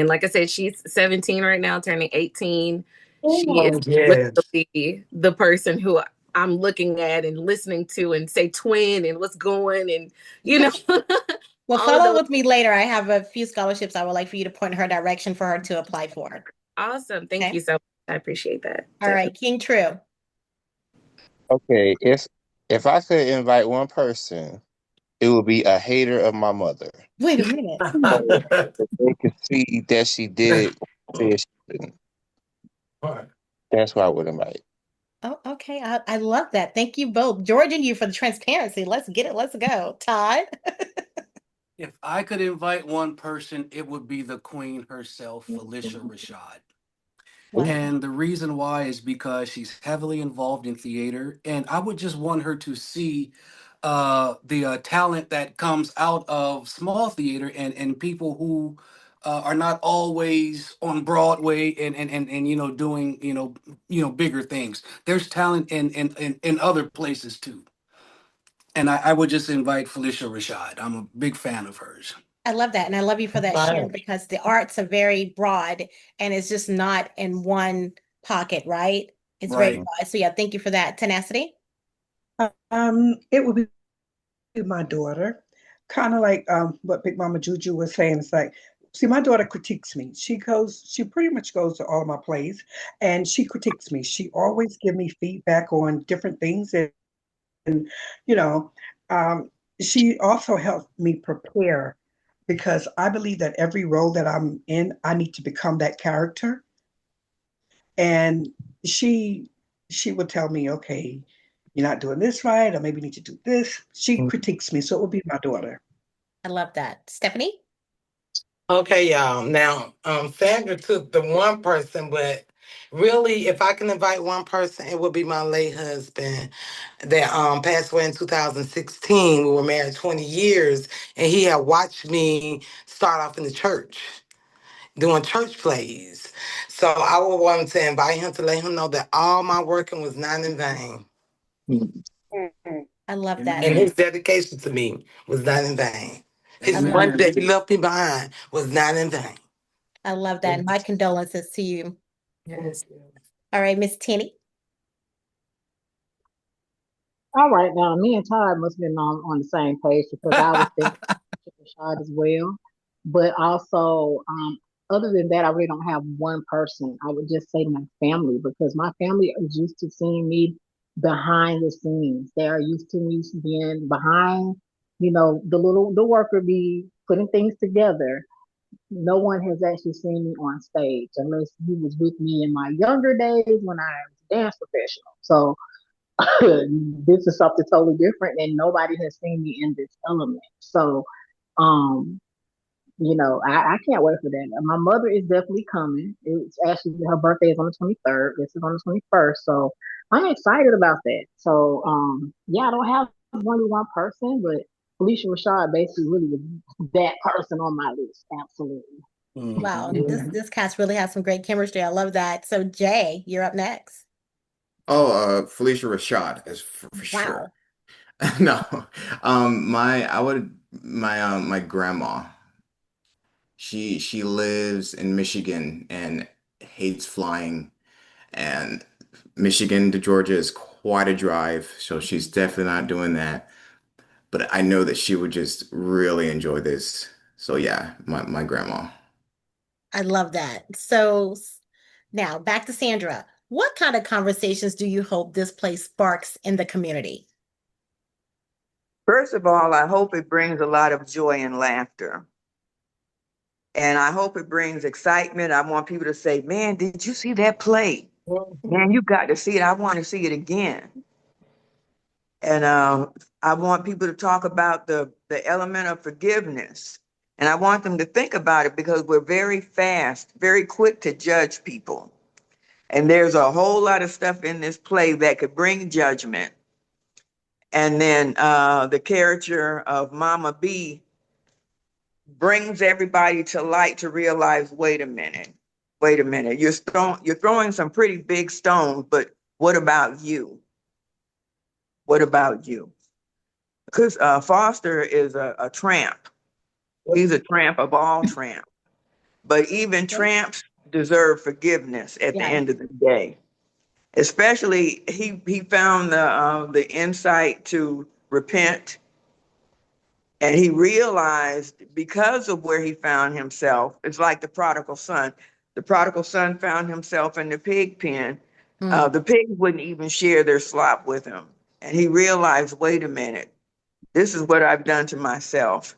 like I said, she's 17 right now, turning 18. She is Oh, yes. literally the person who I'm looking at and listening to and say twin and what's going and you know Well, all of follow those. with me later. I have a few scholarships I would like for you to point in her direction for her to apply for. Awesome. Thank you Okay. so much. I appreciate that. All right. Definitely. King True. Okay, if I could invite one person, it would be a hater of my mother. Wait a minute. So that they could see that she did it, said she didn't. That's why I would invite. Oh, okay. I love that. Thank you both. George and you for the transparency. Let's get it. Let's go. Todd. If I could invite one person, it would be the queen herself, Felicia Rashad. Wow. And the reason why is because she's heavily involved in theater, and I would just want her to see the talent that comes out of small theater and people who are not always on Broadway and doing bigger things. There's talent in other places too. And I would just invite Felicia Rashad. I'm a big fan of hers. I love that. And I love you for that share Right. because the arts are very broad and it's just not in one pocket, right? It's very Right. broad. So yeah, thank you for that. Tenacity. It would be my daughter, kind of like what Big Mama Juju was saying. It's like, see, my daughter critiques me. She pretty much goes to all of my plays, and she critiques me. She always give me feedback on different things, and you know, um, she also helped me prepare because I believe that every role that I'm in, I need to become that character. And she she would tell me, okay, you're not doing this right, or maybe you need to do this. She critiques me, so it would be my daughter. I love that. Stephanie. Okay, y'all. Now, Sandra took the one person, but really, if I can invite one person, it would be my late husband that passed away in 2016. We were married 20 years, and he had watched me start off in the church doing church plays. So I would want to invite him to let him know that all my working was not in vain. I love that. And Amen. his dedication to me was not in vain. His I love money Amen. that he left me behind was not in vain. I love that. And my condolences to you. Yes. All right, Miss Tenny. All right, now me and Todd must have been on the same page because I was thinking Rashad as well. But also, other than that, I really don't have one person. I would just say my family because my family is used to seeing me behind the scenes. They are used to me being behind, the worker be putting things together. No one has actually seen me on stage unless you was with me in my younger days when I was a dance professional. So this is something totally different and nobody has seen me in this element. So, um, I can't wait for that. My mother is definitely coming. It's actually her birthday is on the 23rd. This is on the 21st. So I'm excited about that. So, yeah, I don't have only one person, but Felicia Rashad basically really was that person on my list. Absolutely. Wow, Mhm. this cast really has some great chemistry. I love that. So Jay, you're up next. Oh, Felicia Rashad is for sure. Wow. No, my grandma. She lives in Michigan and hates flying, and Michigan to Georgia is quite a drive, so she's definitely not doing that. But I know that she would just really enjoy this. So yeah, my grandma. I love that. So now back to Sandra. What kind of conversations do you hope this place sparks in the community? First of all, I hope it brings a lot of joy and laughter. And I hope it brings excitement. I want people to say, man, did you see that play? Man, you got to see it. I want to see it again. And I want people to talk about the element of forgiveness. And I want them to think about it because we're very fast, very quick to judge people. And there's a whole lot of stuff in this play that could bring judgment. And then the character of Mama B brings everybody to light to realize, wait a minute, you're throwing some pretty big stones, but what about you? What about you? Because Foster is a tramp. He's a tramp of all tramps. But even tramps deserve forgiveness at the Yeah. end of the day. Especially, he found the insight to repent, and he realized because of where he found himself, it's like the prodigal son. The prodigal son found himself in the pig pen. Mm, The pigs wouldn't even share their slop with him. And he realized, wait a minute, this is what I've done to myself.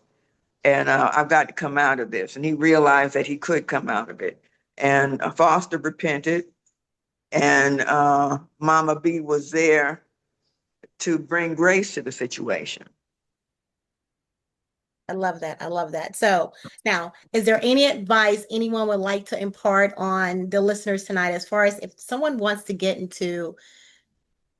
And I've got to come out of this. And he realized that he could come out of it. And Foster repented, and Mama B was there to bring grace to the situation. I love that. I love that. So now, is there any advice anyone would like to impart on the listeners tonight as far as if someone wants to get into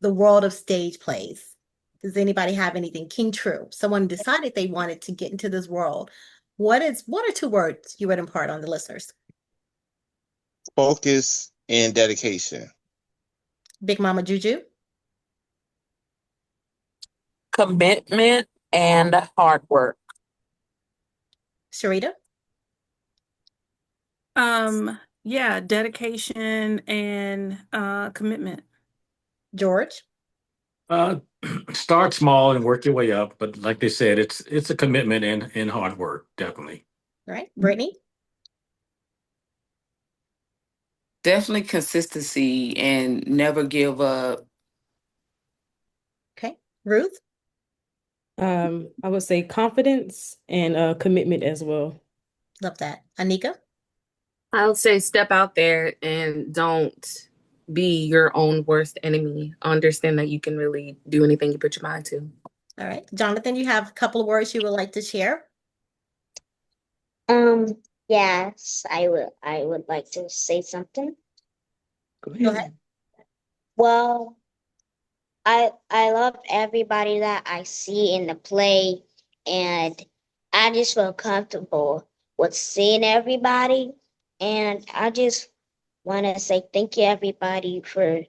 the world of stage plays? Does anybody have anything? King True. Someone decided they wanted to get into this world. What is one or two words you would impart on the listeners? Focus and dedication. Big Mama Juju, Commitment and hard work. Sharita, Yeah, dedication and commitment. George. Uh, Start small and work your way up, but like they said, it's a commitment and hard work, definitely. All right, Brittany. Definitely consistency and never give up. Okay, Ruth. I would say confidence and commitment as well. Love that. Anika. I would say step out there and don't be your own worst enemy. Understand that you can really do anything you put your mind to. All right, Jonathan. You have a couple of words you would like to share. Yes, I would like to say something. Go Go ahead. ahead. Well, I love everybody that I see in the play, and I just feel comfortable with seeing everybody. And I just want to say thank you everybody for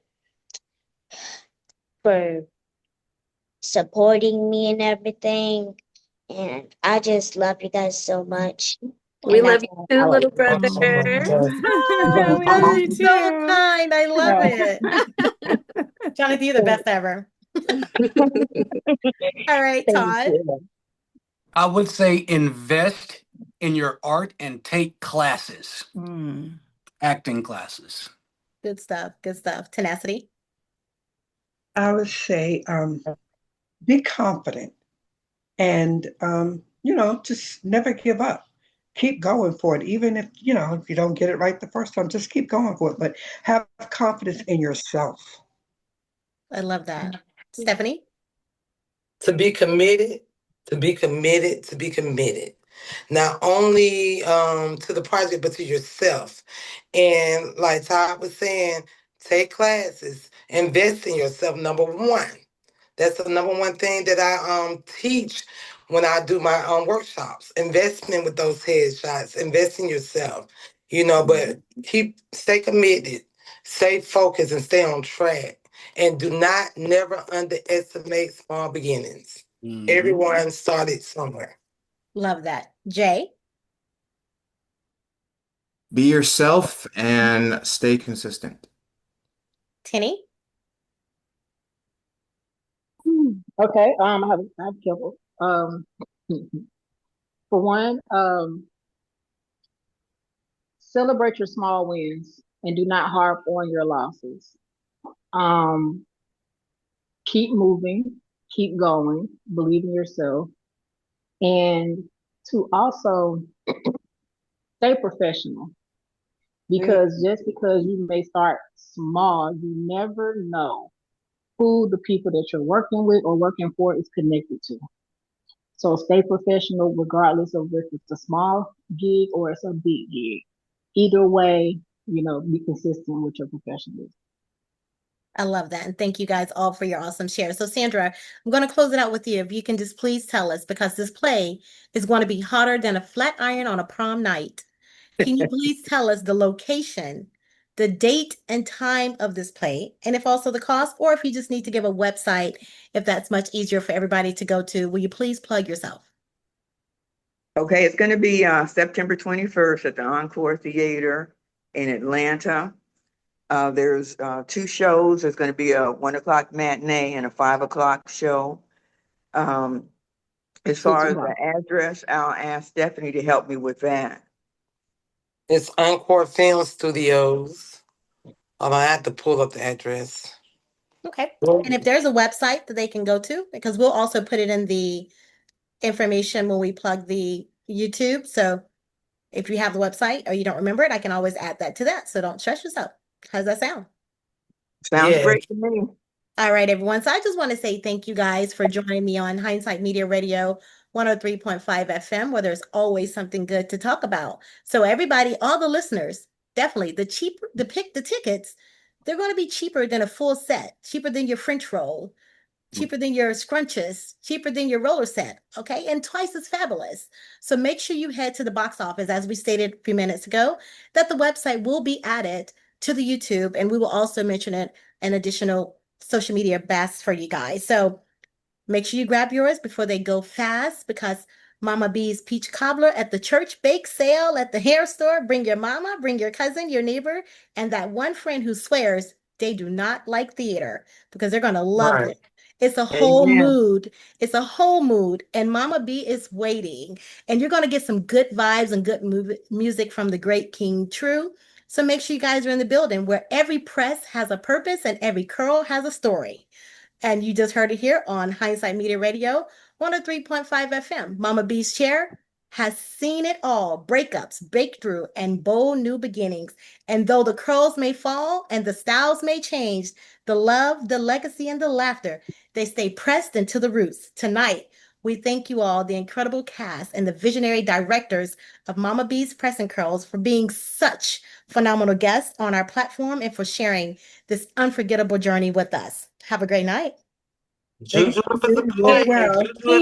supporting me and everything. And I just love you guys so much. We And love that's you all I too, like little to say. brother. Oh, We that love is you so too. kind. I love it. Jonathan, you're the best ever. All right, Thank Todd. you. I would say invest in your art and take classes, Mm. acting classes. Good stuff. Good stuff. Tenacity. I would say be confident and just never give up. Keep going for it, even if you don't get it right the first time. Just keep going for it, but have confidence in yourself. I love that. Stephanie. To be committed, to be committed, to be committed. Not only to the project, but to yourself. And like Todd was saying, take classes, invest in yourself. Number one. That's the number one thing that I teach when I do my workshops. Investment with those headshots, invest in yourself, but stay committed, stay focused, and stay on track. And do not never underestimate small beginnings. Everyone started somewhere. Love that. Jay, Be yourself and stay consistent. Tinny, Okay. I have a couple. For one, celebrate your small wins and do not harp on your losses. Um, keep moving, keep going, believe in yourself, and to also stay professional because just because you may start small, you never know who the people that you're working with or working for is connected to. So stay professional regardless of if it's a small gig or it's a big gig. Either way, be consistent with your professionalism. I love that. And thank you guys all for your awesome share. So, Sandra, I'm going to close it out with you. If you can just please tell us, because this play is going to be hotter than a flat iron on a prom night. Can you please tell us the location, the date and time of this play, and if also the cost, or if you just need to give a website, if that's much easier for everybody to go to, will you please plug yourself? Okay, it's going to be September 21st at the Encore Theater in Atlanta. There's two shows. There's going to be a 1 o'clock matinee and a 5 o'clock show. As far as the address, I'll ask Stephanie to help me with that. It's Encore Film Studios. I have to pull up the address. Okay. And if there's a website that they can go to, because we'll also put it in the information when we plug the YouTube. So if you have the website or you don't remember it, I can always add that to that. So don't stress yourself. How's that sound? Sounds great to me. All right, everyone. So I just want to say thank you guys for joining me on Hindsight Media Radio 103.5 FM, where there's always something good to talk about. So everybody, all the listeners, definitely pick the tickets, they're going to be cheaper than a full set, cheaper than your French roll, cheaper than your scrunches, cheaper than your roller set, okay? And twice as fabulous. So make sure you head to the box office, as we stated a few minutes ago, that the website will be added to the YouTube, and we will also mention it an additional social media best for you guys. So make sure you grab yours before they go fast, because Mama B's peach cobbler at the church bake sale, at the hair store. Bring your mama, bring your cousin, your neighbor, and that one friend who swears they do not like theater, because they're going to love it. It's a whole mood. It's a whole mood. And Mama B is waiting. And you're going to get some good vibes and good music from the great King True. So make sure you guys are in the building, where every press has a purpose and every curl has a story. And you just heard it here on Hindsight Media Radio 103.5 FM. Mama B's chair has seen it all: breakups, breakthrough, and bold new beginnings. And though the curls may fall and the styles may change, the love, the legacy, and the laughter, they stay pressed into the roots. Tonight, we thank you all, the incredible cast and the visionary directors of Mama B's Press and Curls, for being such phenomenal guests on our platform and for sharing this unforgettable journey with us. Have a great night. Juju for the play. Well. Juju